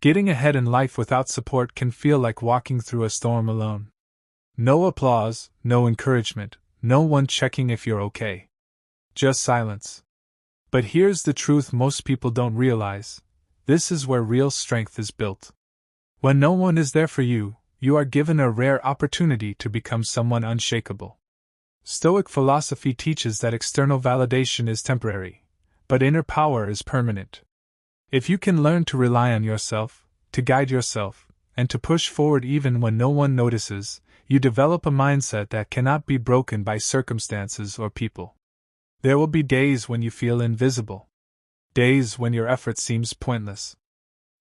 Getting ahead in life without support can feel like walking through a storm alone. No applause, no encouragement, no one checking if you're okay. Just silence. But here's the truth most people don't realize. This is where real strength is built. When no one is there for you, you are given a rare opportunity to become someone unshakable. Stoic philosophy teaches that external validation is temporary, but inner power is permanent. If you can learn to rely on yourself, to guide yourself, and to push forward even when no one notices, you develop a mindset that cannot be broken by circumstances or people. There will be days when you feel invisible. Days when your effort seems pointless.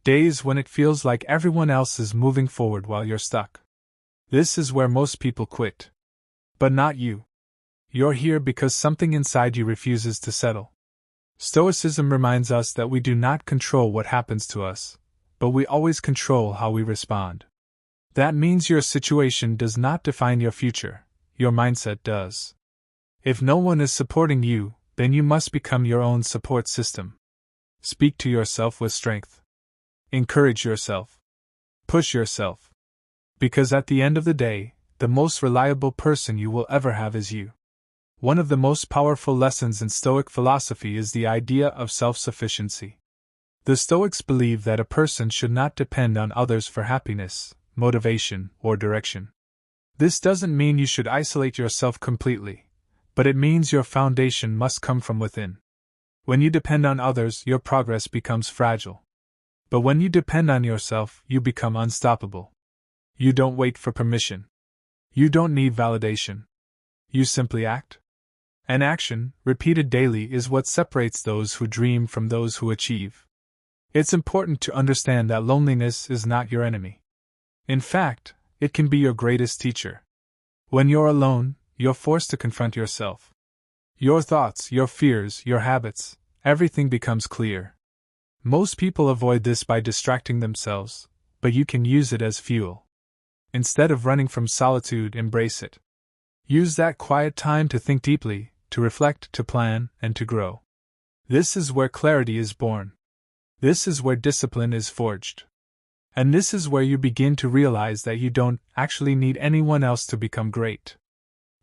Days when it feels like everyone else is moving forward while you're stuck. This is where most people quit. But not you. You're here because something inside you refuses to settle. Stoicism reminds us that we do not control what happens to us, but we always control how we respond. That means your situation does not define your future, your mindset does. If no one is supporting you, then you must become your own support system. Speak to yourself with strength. Encourage yourself. Push yourself. Because at the end of the day, the most reliable person you will ever have is you. One of the most powerful lessons in Stoic philosophy is the idea of self-sufficiency. The Stoics believe that a person should not depend on others for happiness, motivation, or direction. This doesn't mean you should isolate yourself completely, but it means your foundation must come from within. When you depend on others, your progress becomes fragile. But when you depend on yourself, you become unstoppable. You don't wait for permission. You don't need validation. You simply act. And action, repeated daily, is what separates those who dream from those who achieve. It's important to understand that loneliness is not your enemy. In fact, it can be your greatest teacher. When you're alone, you're forced to confront yourself. Your thoughts, your fears, your habits, everything becomes clear. Most people avoid this by distracting themselves, but you can use it as fuel. Instead of running from solitude, embrace it. Use that quiet time to think deeply, to reflect, to plan, and to grow. This is where clarity is born. This is where discipline is forged. And this is where you begin to realize that you don't actually need anyone else to become great.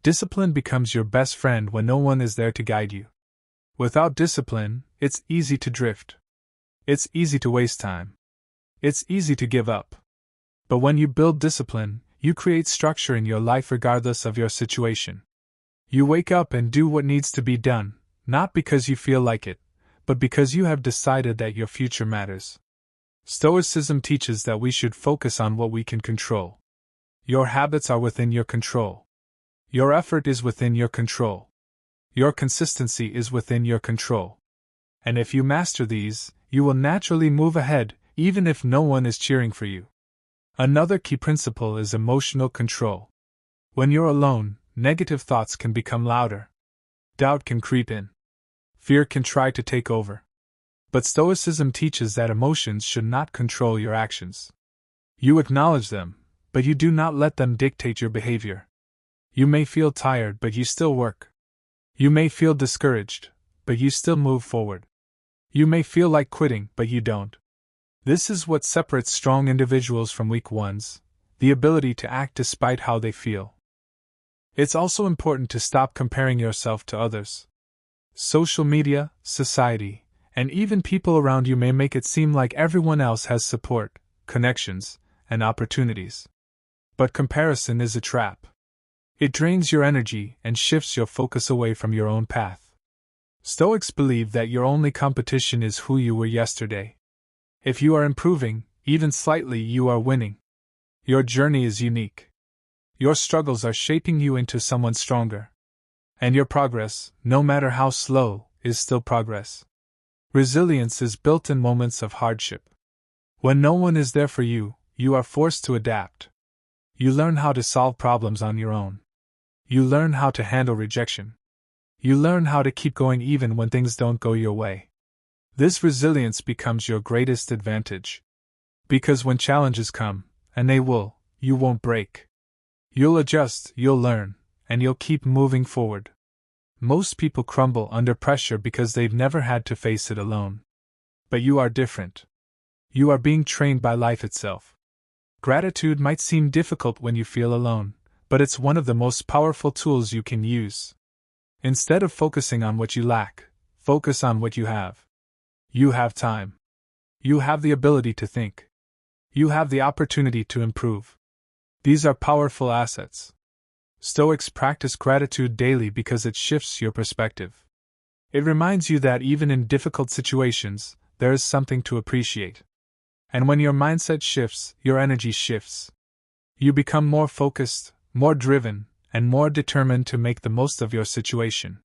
Discipline becomes your best friend when no one is there to guide you. Without discipline, it's easy to drift. It's easy to waste time. It's easy to give up. But when you build discipline, you create structure in your life regardless of your situation. You wake up and do what needs to be done, not because you feel like it, but because you have decided that your future matters. Stoicism teaches that we should focus on what we can control. Your habits are within your control. Your effort is within your control. Your consistency is within your control. And if you master these, you will naturally move ahead, even if no one is cheering for you. Another key principle is emotional control. When you're alone, negative thoughts can become louder. Doubt can creep in. Fear can try to take over. But Stoicism teaches that emotions should not control your actions. You acknowledge them, but you do not let them dictate your behavior. You may feel tired, but you still work. You may feel discouraged, but you still move forward. You may feel like quitting, but you don't. This is what separates strong individuals from weak ones, the ability to act despite how they feel. It's also important to stop comparing yourself to others. Social media, society, and even people around you may make it seem like everyone else has support, connections, and opportunities. But comparison is a trap. It drains your energy and shifts your focus away from your own path. Stoics believe that your only competition is who you were yesterday. If you are improving, even slightly, you are winning. Your journey is unique. Your struggles are shaping you into someone stronger. And your progress, no matter how slow, is still progress. Resilience is built in moments of hardship. When no one is there for you, you are forced to adapt. You learn how to solve problems on your own. You learn how to handle rejection. You learn how to keep going even when things don't go your way. This resilience becomes your greatest advantage. Because when challenges come, and they will, you won't break. You'll adjust, you'll learn, and you'll keep moving forward. Most people crumble under pressure because they've never had to face it alone. But you are different. You are being trained by life itself. Gratitude might seem difficult when you feel alone, but it's one of the most powerful tools you can use. Instead of focusing on what you lack, focus on what you have. You have time. You have the ability to think. You have the opportunity to improve. These are powerful assets. Stoics practice gratitude daily because it shifts your perspective. It reminds you that even in difficult situations, there is something to appreciate. And when your mindset shifts, your energy shifts. You become more focused, more driven, and more determined to make the most of your situation.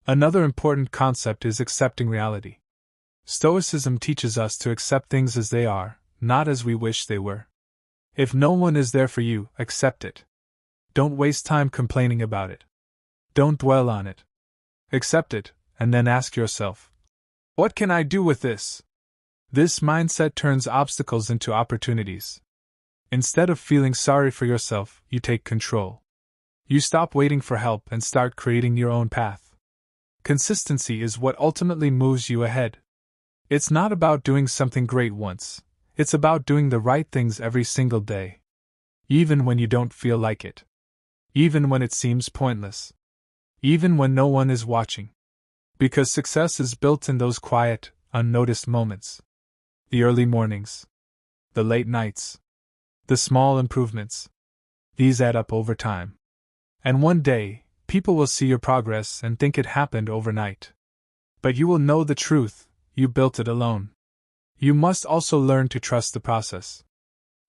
Another important concept is accepting reality. Stoicism teaches us to accept things as they are, not as we wish they were. If no one is there for you, accept it. Don't waste time complaining about it. Don't dwell on it. Accept it, and then ask yourself, what can I do with this? This mindset turns obstacles into opportunities. Instead of feeling sorry for yourself, you take control. You stop waiting for help and start creating your own path. Consistency is what ultimately moves you ahead. It's not about doing something great once, it's about doing the right things every single day. Even when you don't feel like it. Even when it seems pointless. Even when no one is watching. Because success is built in those quiet, unnoticed moments. The early mornings. The late nights. The small improvements. These add up over time. And one day, people will see your progress and think it happened overnight. But you will know the truth, you built it alone. You must also learn to trust the process.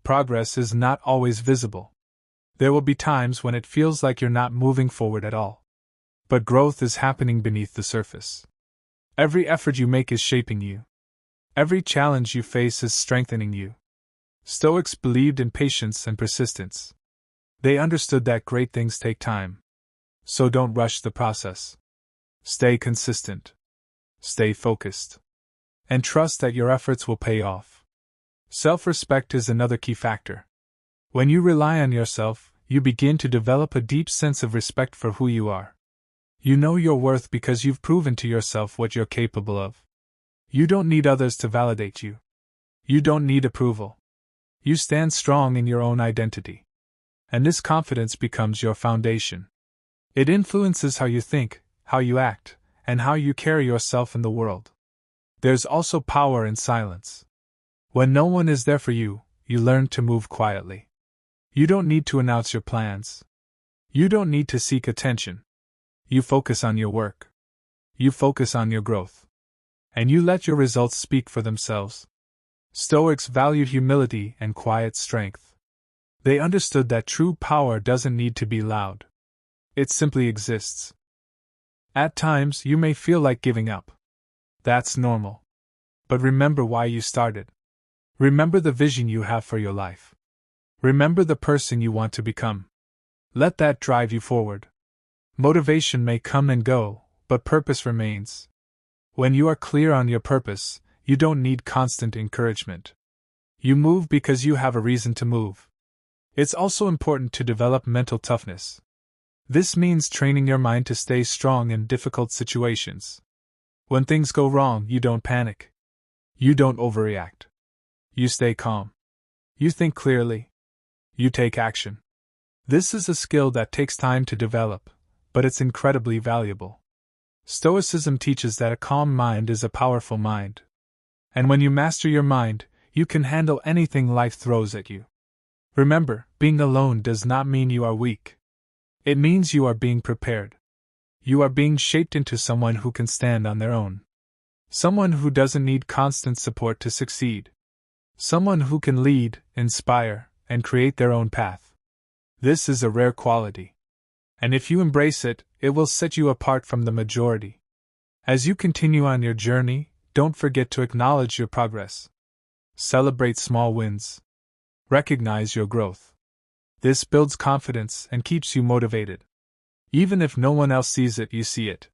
Progress is not always visible. There will be times when it feels like you're not moving forward at all. But growth is happening beneath the surface. Every effort you make is shaping you. Every challenge you face is strengthening you. Stoics believed in patience and persistence. They understood that great things take time. So don't rush the process. Stay consistent. Stay focused. And trust that your efforts will pay off. Self-respect is another key factor. When you rely on yourself, you begin to develop a deep sense of respect for who you are. You know your worth because you've proven to yourself what you're capable of. You don't need others to validate you. You don't need approval. You stand strong in your own identity. And this confidence becomes your foundation. It influences how you think, how you act, and how you carry yourself in the world. There's also power in silence. When no one is there for you, you learn to move quietly. You don't need to announce your plans. You don't need to seek attention. You focus on your work. You focus on your growth. And you let your results speak for themselves. Stoics valued humility and quiet strength. They understood that true power doesn't need to be loud. It simply exists. At times, you may feel like giving up. That's normal. But remember why you started. Remember the vision you have for your life. Remember the person you want to become. Let that drive you forward. Motivation may come and go, but purpose remains. When you are clear on your purpose, you don't need constant encouragement. You move because you have a reason to move. It's also important to develop mental toughness. This means training your mind to stay strong in difficult situations. When things go wrong, you don't panic. You don't overreact. You stay calm. You think clearly. You take action. This is a skill that takes time to develop, but it's incredibly valuable. Stoicism teaches that a calm mind is a powerful mind. And when you master your mind, you can handle anything life throws at you. Remember, being alone does not mean you are weak. It means you are being prepared. You are being shaped into someone who can stand on their own. Someone who doesn't need constant support to succeed. Someone who can lead, inspire, and create their own path. This is a rare quality. And if you embrace it, it will set you apart from the majority. As you continue on your journey, don't forget to acknowledge your progress. Celebrate small wins. Recognize your growth. This builds confidence and keeps you motivated. Even if no one else sees it, you see it.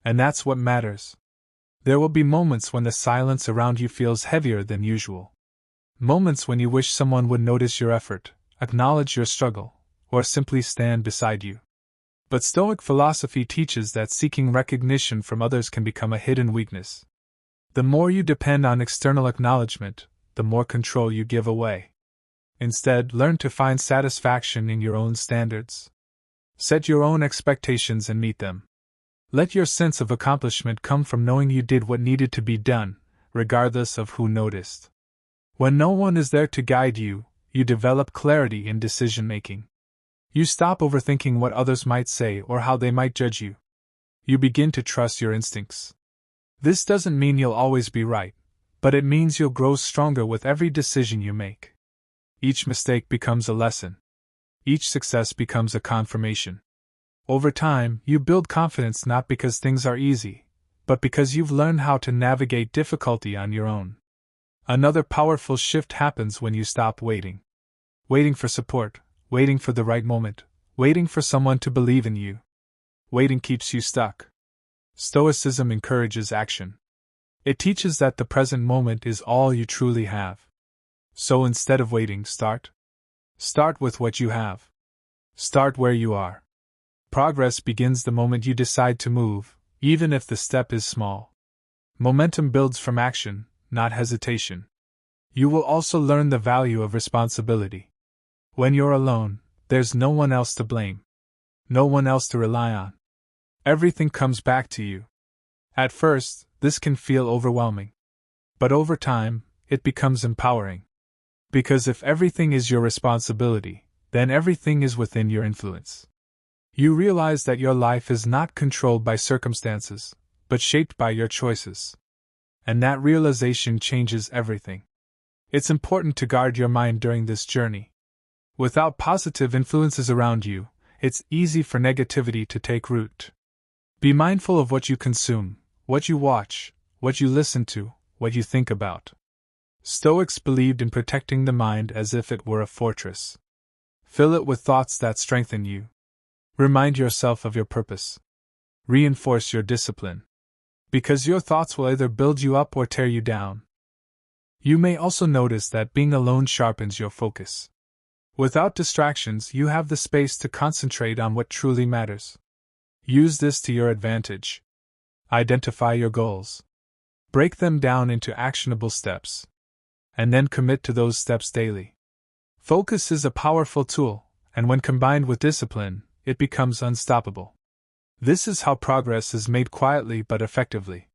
And that's what matters. There will be moments when the silence around you feels heavier than usual. Moments when you wish someone would notice your effort, acknowledge your struggle, or simply stand beside you. But Stoic philosophy teaches that seeking recognition from others can become a hidden weakness. The more you depend on external acknowledgement, the more control you give away. Instead, learn to find satisfaction in your own standards. Set your own expectations and meet them. Let your sense of accomplishment come from knowing you did what needed to be done, regardless of who noticed. When no one is there to guide you, you develop clarity in decision-making. You stop overthinking what others might say or how they might judge you. You begin to trust your instincts. This doesn't mean you'll always be right, but it means you'll grow stronger with every decision you make. Each mistake becomes a lesson. Each success becomes a confirmation. Over time, you build confidence not because things are easy, but because you've learned how to navigate difficulty on your own. Another powerful shift happens when you stop waiting. Waiting for support, waiting for the right moment, waiting for someone to believe in you. Waiting keeps you stuck. Stoicism encourages action. It teaches that the present moment is all you truly have. So instead of waiting, start. Start with what you have. Start where you are. Progress begins the moment you decide to move, even if the step is small. Momentum builds from action, not hesitation. You will also learn the value of responsibility. When you're alone, there's no one else to blame. No one else to rely on. Everything comes back to you. At first, this can feel overwhelming. But over time, it becomes empowering. Because if everything is your responsibility, then everything is within your influence. You realize that your life is not controlled by circumstances, but shaped by your choices. And that realization changes everything. It's important to guard your mind during this journey. Without positive influences around you, it's easy for negativity to take root. Be mindful of what you consume, what you watch, what you listen to, what you think about. Stoics believed in protecting the mind as if it were a fortress. Fill it with thoughts that strengthen you. Remind yourself of your purpose. Reinforce your discipline. Because your thoughts will either build you up or tear you down. You may also notice that being alone sharpens your focus. Without distractions, you have the space to concentrate on what truly matters. Use this to your advantage. Identify your goals. Break them down into actionable steps. And then commit to those steps daily. Focus is a powerful tool, and when combined with discipline, it becomes unstoppable. This is how progress is made quietly but effectively.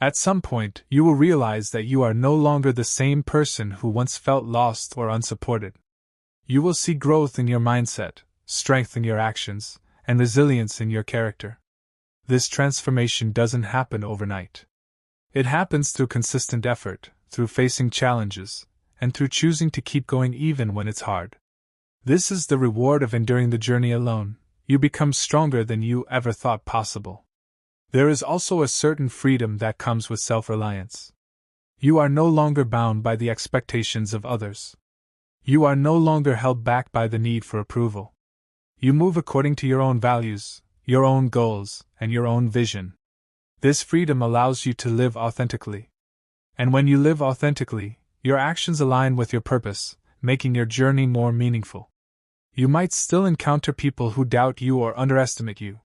At some point, you will realize that you are no longer the same person who once felt lost or unsupported. You will see growth in your mindset, strength in your actions, and resilience in your character. This transformation doesn't happen overnight. It happens through consistent effort, through facing challenges, and through choosing to keep going even when it's hard. This is the reward of enduring the journey alone. You become stronger than you ever thought possible. There is also a certain freedom that comes with self-reliance. You are no longer bound by the expectations of others. You are no longer held back by the need for approval. You move according to your own values, your own goals, and your own vision. This freedom allows you to live authentically. And when you live authentically, your actions align with your purpose, making your journey more meaningful. You might still encounter people who doubt you or underestimate you.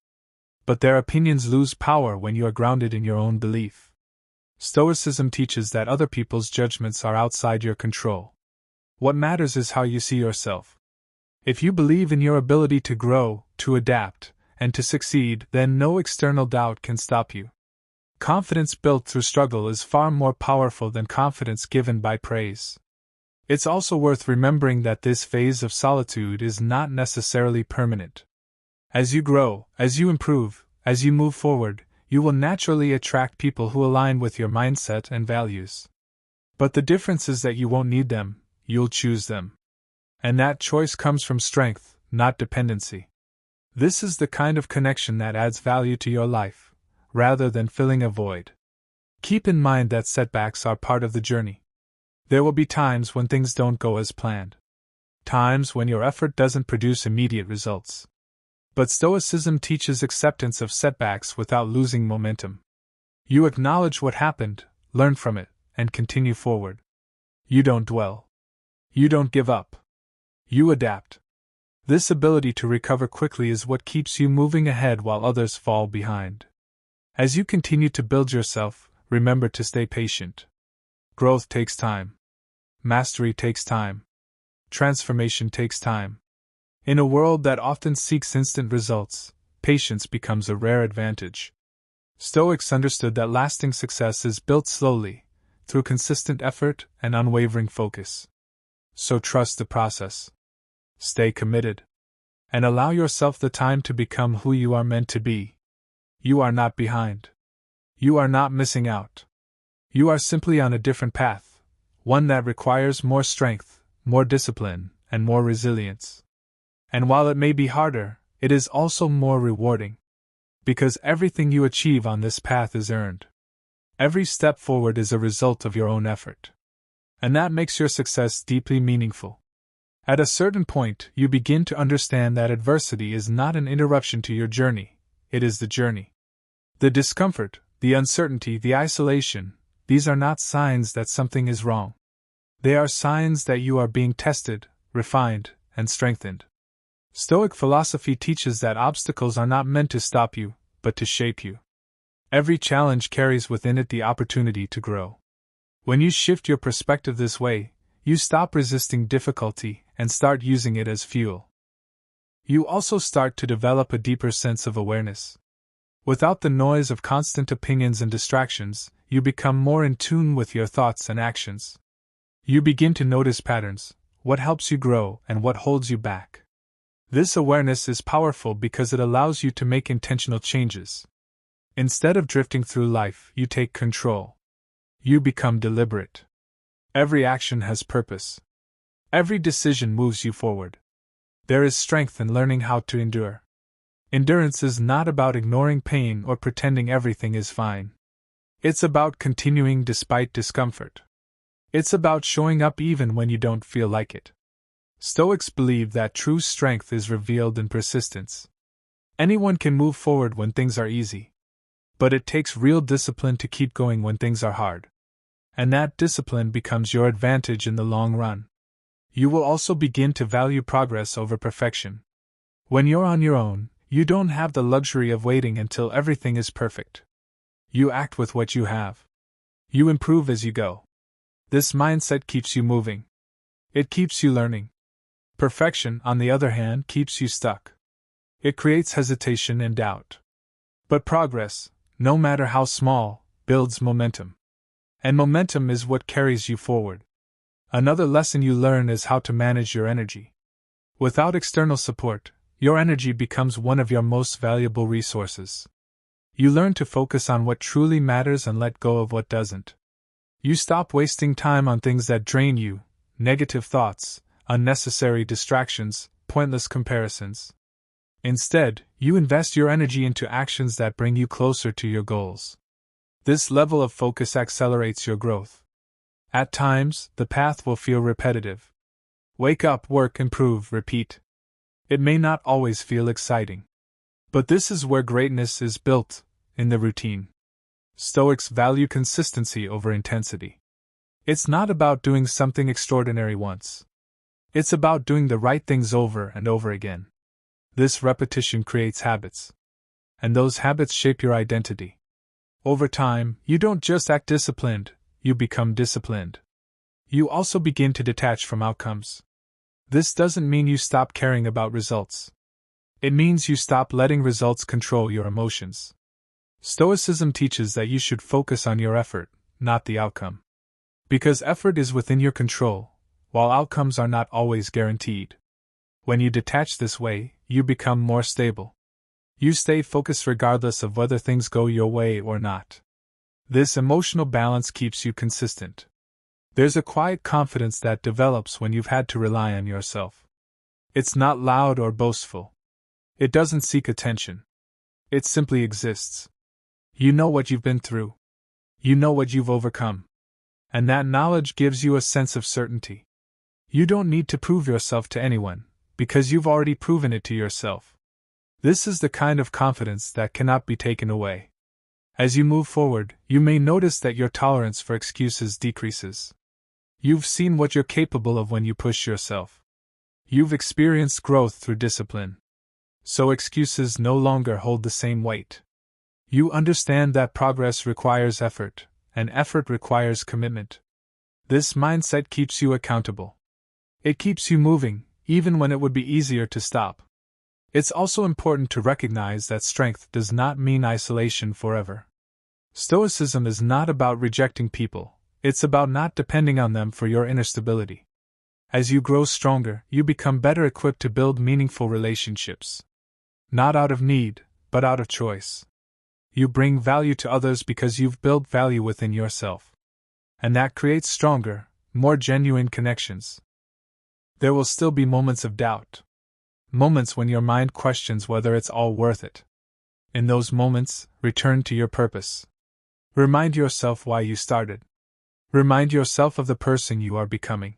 But their opinions lose power when you are grounded in your own belief. Stoicism teaches that other people's judgments are outside your control. What matters is how you see yourself. If you believe in your ability to grow, to adapt, and to succeed, then no external doubt can stop you. Confidence built through struggle is far more powerful than confidence given by praise. It's also worth remembering that this phase of solitude is not necessarily permanent. As you grow, as you improve, as you move forward, you will naturally attract people who align with your mindset and values. But the difference is that you won't need them, you'll choose them. And that choice comes from strength, not dependency. This is the kind of connection that adds value to your life, rather than filling a void. Keep in mind that setbacks are part of the journey. There will be times when things don't go as planned. Times when your effort doesn't produce immediate results. But Stoicism teaches acceptance of setbacks without losing momentum. You acknowledge what happened, learn from it, and continue forward. You don't dwell. You don't give up. You adapt. This ability to recover quickly is what keeps you moving ahead while others fall behind. As you continue to build yourself, remember to stay patient. Growth takes time. Mastery takes time. Transformation takes time. In a world that often seeks instant results, patience becomes a rare advantage. Stoics understood that lasting success is built slowly, through consistent effort and unwavering focus. So trust the process. Stay committed. And allow yourself the time to become who you are meant to be. You are not behind. You are not missing out. You are simply on a different path, one that requires more strength, more discipline, and more resilience. And while it may be harder, it is also more rewarding. Because everything you achieve on this path is earned. Every step forward is a result of your own effort. And that makes your success deeply meaningful. At a certain point, you begin to understand that adversity is not an interruption to your journey, it is the journey. The discomfort, the uncertainty, the isolation, these are not signs that something is wrong. They are signs that you are being tested, refined, and strengthened. Stoic philosophy teaches that obstacles are not meant to stop you, but to shape you. Every challenge carries within it the opportunity to grow. When you shift your perspective this way, you stop resisting difficulty and start using it as fuel. You also start to develop a deeper sense of awareness. Without the noise of constant opinions and distractions, you become more in tune with your thoughts and actions. You begin to notice patterns, what helps you grow and what holds you back. This awareness is powerful because it allows you to make intentional changes. Instead of drifting through life, you take control. You become deliberate. Every action has purpose. Every decision moves you forward. There is strength in learning how to endure. Endurance is not about ignoring pain or pretending everything is fine. It's about continuing despite discomfort. It's about showing up even when you don't feel like it. Stoics believe that true strength is revealed in persistence. Anyone can move forward when things are easy. But it takes real discipline to keep going when things are hard. And that discipline becomes your advantage in the long run. You will also begin to value progress over perfection. When you're on your own, you don't have the luxury of waiting until everything is perfect. You act with what you have. You improve as you go. This mindset keeps you moving. It keeps you learning. Perfection, on the other hand, keeps you stuck. It creates hesitation and doubt. But progress, no matter how small, builds momentum. And momentum is what carries you forward. Another lesson you learn is how to manage your energy. Without external support, your energy becomes one of your most valuable resources. You learn to focus on what truly matters and let go of what doesn't. You stop wasting time on things that drain you, negative thoughts, unnecessary distractions, pointless comparisons. Instead, you invest your energy into actions that bring you closer to your goals. This level of focus accelerates your growth. At times, the path will feel repetitive. Wake up, work, improve, repeat. It may not always feel exciting. But this is where greatness is built, in the routine. Stoics value consistency over intensity. It's not about doing something extraordinary once. It's about doing the right things over and over again. This repetition creates habits. And those habits shape your identity. Over time, you don't just act disciplined, you become disciplined. You also begin to detach from outcomes. This doesn't mean you stop caring about results. It means you stop letting results control your emotions. Stoicism teaches that you should focus on your effort, not the outcome. Because effort is within your control, while outcomes are not always guaranteed. When you detach this way, you become more stable. You stay focused regardless of whether things go your way or not. This emotional balance keeps you consistent. There's a quiet confidence that develops when you've had to rely on yourself. It's not loud or boastful. It doesn't seek attention. It simply exists. You know what you've been through. You know what you've overcome. And that knowledge gives you a sense of certainty. You don't need to prove yourself to anyone, because you've already proven it to yourself. This is the kind of confidence that cannot be taken away. As you move forward, you may notice that your tolerance for excuses decreases. You've seen what you're capable of when you push yourself. You've experienced growth through discipline. So excuses no longer hold the same weight. You understand that progress requires effort, and effort requires commitment. This mindset keeps you accountable. It keeps you moving, even when it would be easier to stop. It's also important to recognize that strength does not mean isolation forever. Stoicism is not about rejecting people, it's about not depending on them for your inner stability. As you grow stronger, you become better equipped to build meaningful relationships. Not out of need, but out of choice. You bring value to others because you've built value within yourself. And that creates stronger, more genuine connections. There will still be moments of doubt. Moments when your mind questions whether it's all worth it. In those moments, return to your purpose. Remind yourself why you started. Remind yourself of the person you are becoming.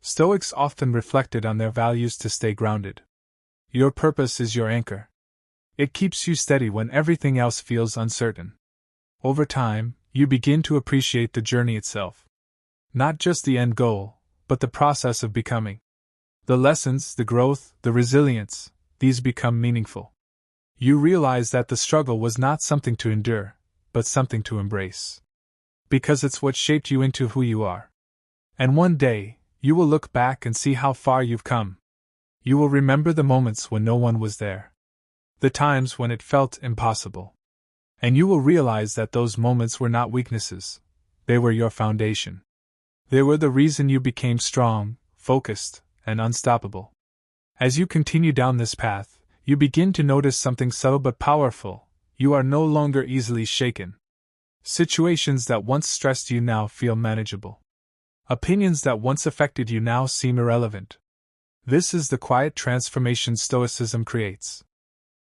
Stoics often reflected on their values to stay grounded. Your purpose is your anchor. It keeps you steady when everything else feels uncertain. Over time, you begin to appreciate the journey itself. Not just the end goal, but the process of becoming. The lessons, the growth, the resilience, these become meaningful. You realize that the struggle was not something to endure, but something to embrace. Because it's what shaped you into who you are. And one day, you will look back and see how far you've come. You will remember the moments when no one was there. The times when it felt impossible. And you will realize that those moments were not weaknesses. They were your foundation. They were the reason you became strong, focused, and unstoppable. As you continue down this path, you begin to notice something subtle but powerful. You are no longer easily shaken. Situations that once stressed you now feel manageable. Opinions that once affected you now seem irrelevant. This is the quiet transformation Stoicism creates.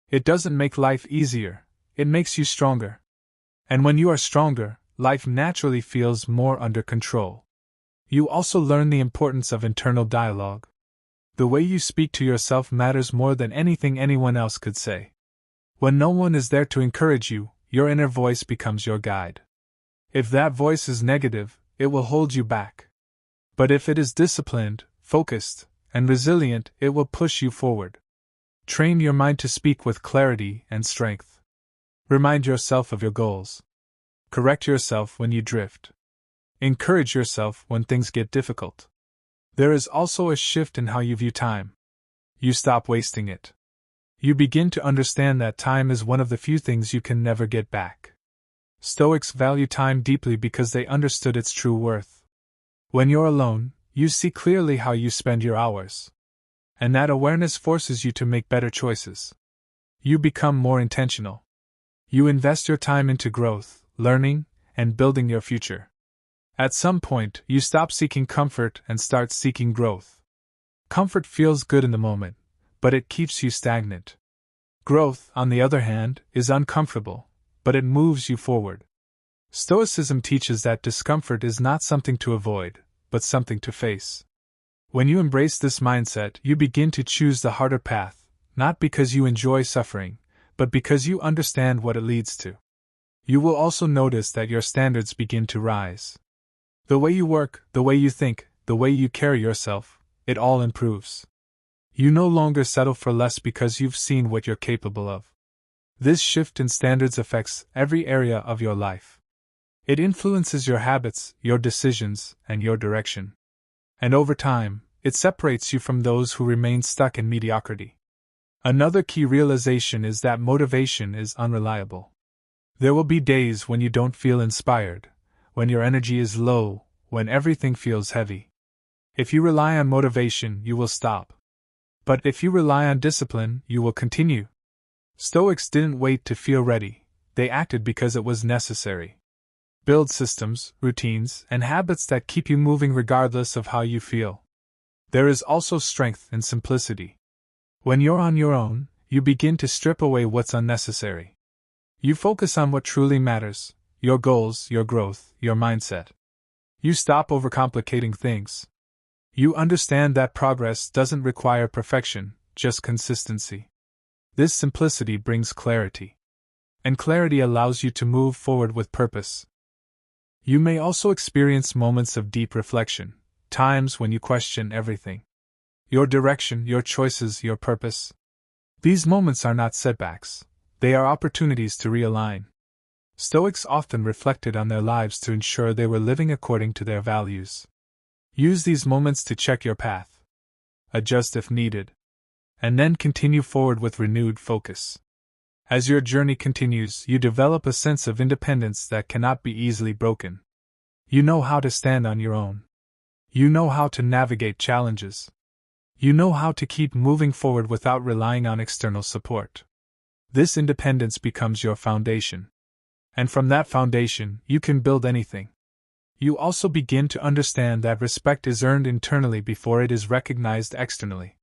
It doesn't make life easier, it makes you stronger. And when you are stronger, life naturally feels more under control. You also learn the importance of internal dialogue. The way you speak to yourself matters more than anything anyone else could say. When no one is there to encourage you, your inner voice becomes your guide. If that voice is negative, it will hold you back. But if it is disciplined, focused, and resilient, it will push you forward. Train your mind to speak with clarity and strength. Remind yourself of your goals. Correct yourself when you drift. Encourage yourself when things get difficult. There is also a shift in how you view time. You stop wasting it. You begin to understand that time is one of the few things you can never get back. Stoics value time deeply because they understood its true worth. When you're alone, you see clearly how you spend your hours. And that awareness forces you to make better choices. You become more intentional. You invest your time into growth, learning, and building your future. At some point, you stop seeking comfort and start seeking growth. Comfort feels good in the moment, but it keeps you stagnant. Growth, on the other hand, is uncomfortable, but it moves you forward. Stoicism teaches that discomfort is not something to avoid, but something to face. When you embrace this mindset, you begin to choose the harder path, not because you enjoy suffering, but because you understand what it leads to. You will also notice that your standards begin to rise. The way you work, the way you think, the way you carry yourself, it all improves. You no longer settle for less because you've seen what you're capable of. This shift in standards affects every area of your life. It influences your habits, your decisions, and your direction. And over time, it separates you from those who remain stuck in mediocrity. Another key realization is that motivation is unreliable. There will be days when you don't feel inspired, when your energy is low, when everything feels heavy. If you rely on motivation, you will stop. But if you rely on discipline, you will continue. Stoics didn't wait to feel ready, they acted because it was necessary. Build systems, routines, and habits that keep you moving regardless of how you feel. There is also strength in simplicity. When you're on your own, you begin to strip away what's unnecessary. You focus on what truly matters, your goals, your growth, your mindset. You stop overcomplicating things. You understand that progress doesn't require perfection, just consistency. This simplicity brings clarity. And clarity allows you to move forward with purpose. You may also experience moments of deep reflection, times when you question everything. Your direction, your choices, your purpose. These moments are not setbacks, they are opportunities to realign. Stoics often reflected on their lives to ensure they were living according to their values. Use these moments to check your path, adjust if needed, and then continue forward with renewed focus. As your journey continues, you develop a sense of independence that cannot be easily broken. You know how to stand on your own. You know how to navigate challenges. You know how to keep moving forward without relying on external support. This independence becomes your foundation. And from that foundation, you can build anything. You also begin to understand that respect is earned internally before it is recognized externally.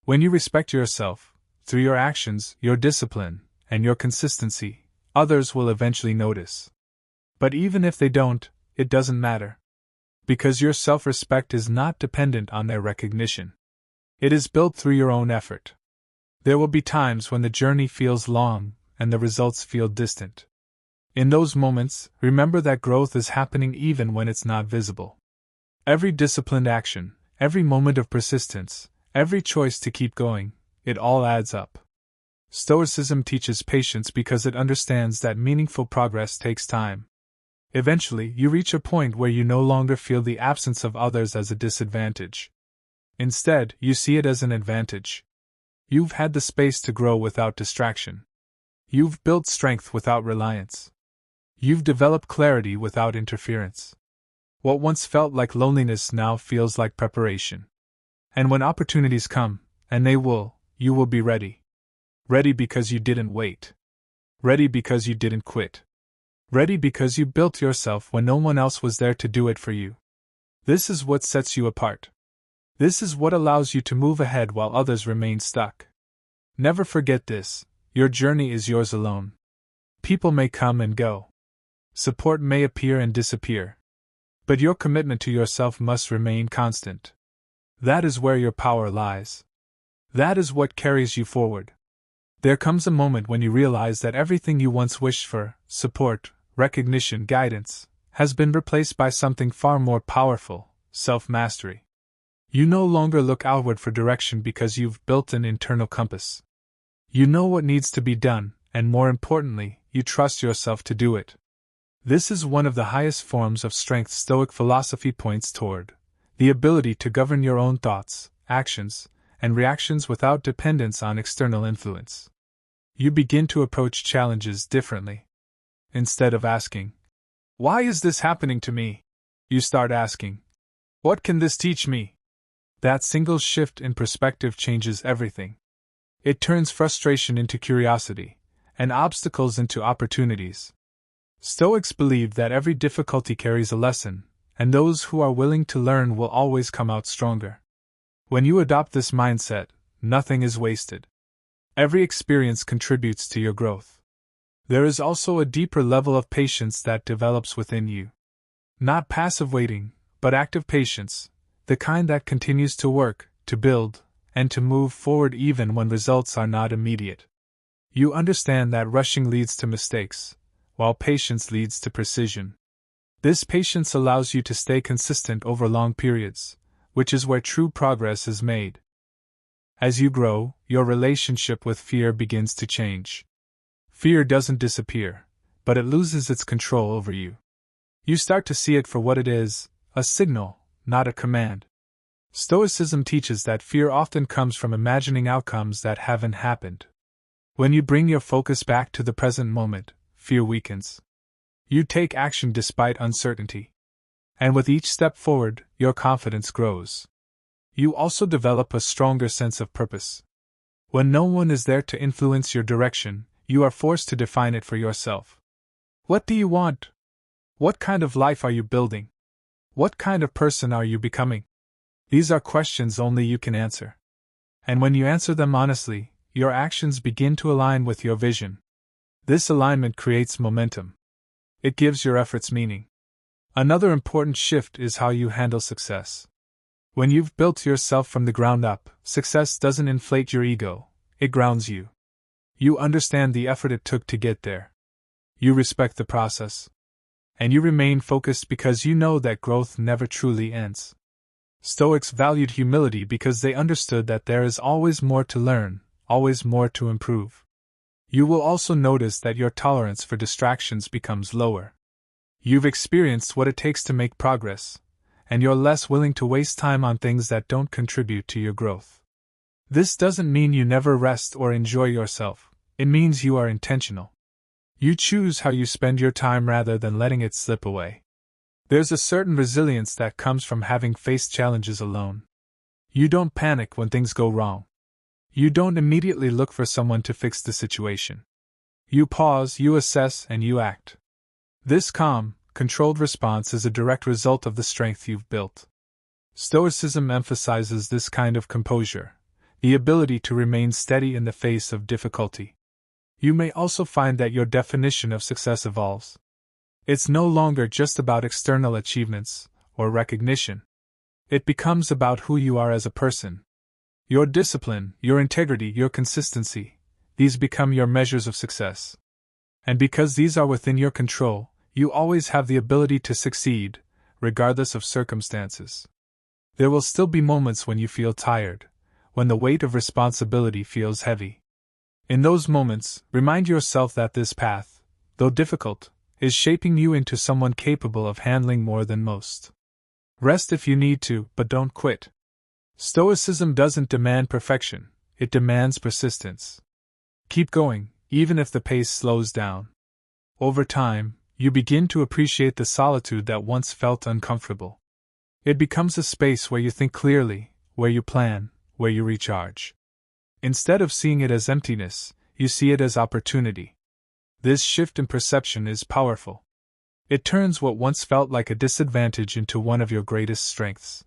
When you respect yourself, through your actions, your discipline, and your consistency, others will eventually notice. But even if they don't, it doesn't matter. Because your self-respect is not dependent on their recognition. It is built through your own effort. There will be times when the journey feels long and the results feel distant. In those moments, remember that growth is happening even when it's not visible. Every disciplined action, every moment of persistence, every choice to keep going, it all adds up. Stoicism teaches patience because it understands that meaningful progress takes time. Eventually, you reach a point where you no longer feel the absence of others as a disadvantage. Instead, you see it as an advantage. You've had the space to grow without distraction. You've built strength without reliance. You've developed clarity without interference. What once felt like loneliness now feels like preparation. And when opportunities come, and they will, you will be ready. Ready because you didn't wait. Ready because you didn't quit. Ready because you built yourself when no one else was there to do it for you. This is what sets you apart. This is what allows you to move ahead while others remain stuck. Never forget this: your journey is yours alone. People may come and go. Support may appear and disappear. But your commitment to yourself must remain constant. That is where your power lies. That is what carries you forward. There comes a moment when you realize that everything you once wished for, support, recognition, guidance, has been replaced by something far more powerful: self-mastery. You no longer look outward for direction because you've built an internal compass. You know what needs to be done, and more importantly, you trust yourself to do it. This is one of the highest forms of strength Stoic philosophy points toward: the ability to govern your own thoughts, actions, and reactions without dependence on external influence. You begin to approach challenges differently. Instead of asking, "Why is this happening to me?" you start asking, "What can this teach me?" That single shift in perspective changes everything. It turns frustration into curiosity, and obstacles into opportunities. Stoics believe that every difficulty carries a lesson, and those who are willing to learn will always come out stronger. When you adopt this mindset, nothing is wasted. Every experience contributes to your growth. There is also a deeper level of patience that develops within you. Not passive waiting, but active patience, the kind that continues to work, to build, and to move forward even when results are not immediate. You understand that rushing leads to mistakes, while patience leads to precision. This patience allows you to stay consistent over long periods, which is where true progress is made. As you grow, your relationship with fear begins to change. Fear doesn't disappear, but it loses its control over you. You start to see it for what it is: a signal, not a command. Stoicism teaches that fear often comes from imagining outcomes that haven't happened. When you bring your focus back to the present moment, fear weakens. You take action despite uncertainty. And with each step forward, your confidence grows. You also develop a stronger sense of purpose. When no one is there to influence your direction, you are forced to define it for yourself. What do you want? What kind of life are you building? What kind of person are you becoming? These are questions only you can answer. And when you answer them honestly, your actions begin to align with your vision. This alignment creates momentum. It gives your efforts meaning. Another important shift is how you handle success. When you've built yourself from the ground up, success doesn't inflate your ego, it grounds you. You understand the effort it took to get there. You respect the process. And you remain focused because you know that growth never truly ends. Stoics valued humility because they understood that there is always more to learn, always more to improve. You will also notice that your tolerance for distractions becomes lower. You've experienced what it takes to make progress, and you're less willing to waste time on things that don't contribute to your growth. This doesn't mean you never rest or enjoy yourself, it means you are intentional. You choose how you spend your time rather than letting it slip away. There's a certain resilience that comes from having faced challenges alone. You don't panic when things go wrong. You don't immediately look for someone to fix the situation. You pause, you assess, and you act. This calm, controlled response is a direct result of the strength you've built. Stoicism emphasizes this kind of composure, the ability to remain steady in the face of difficulty. You may also find that your definition of success evolves. It's no longer just about external achievements or recognition. It becomes about who you are as a person. Your discipline, your integrity, your consistency, these become your measures of success. And because these are within your control, you always have the ability to succeed, regardless of circumstances. There will still be moments when you feel tired, when the weight of responsibility feels heavy. In those moments, remind yourself that this path, though difficult, is shaping you into someone capable of handling more than most. Rest if you need to, but don't quit. Stoicism doesn't demand perfection, it demands persistence. Keep going, even if the pace slows down. Over time, you begin to appreciate the solitude that once felt uncomfortable. It becomes a space where you think clearly, where you plan, where you recharge. Instead of seeing it as emptiness, you see it as opportunity. This shift in perception is powerful. It turns what once felt like a disadvantage into one of your greatest strengths.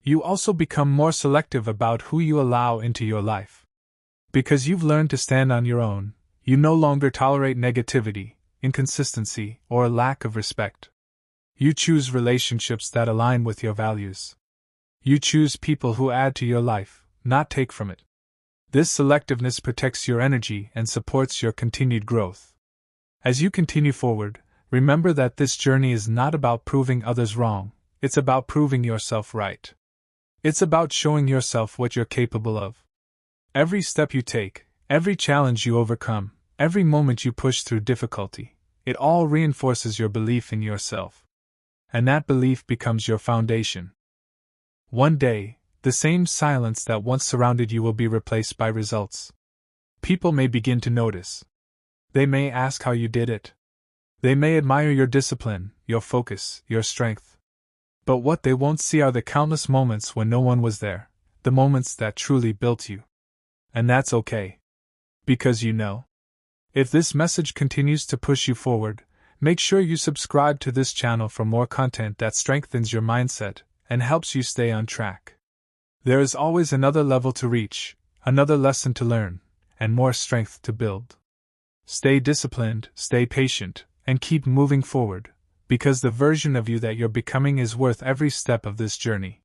You also become more selective about who you allow into your life. Because you've learned to stand on your own, you no longer tolerate negativity, inconsistency, or a lack of respect. You choose relationships that align with your values. You choose people who add to your life, not take from it. This selectiveness protects your energy and supports your continued growth. As you continue forward, remember that this journey is not about proving others wrong, it's about proving yourself right. It's about showing yourself what you're capable of. Every step you take, every challenge you overcome, every moment you push through difficulty, it all reinforces your belief in yourself. And that belief becomes your foundation. One day, the same silence that once surrounded you will be replaced by results. People may begin to notice. They may ask how you did it. They may admire your discipline, your focus, your strength. But what they won't see are the countless moments when no one was there, the moments that truly built you. And that's okay. Because you know. If this message continues to push you forward, make sure you subscribe to this channel for more content that strengthens your mindset and helps you stay on track. There is always another level to reach, another lesson to learn, and more strength to build. Stay disciplined, stay patient, and keep moving forward, because the version of you that you're becoming is worth every step of this journey.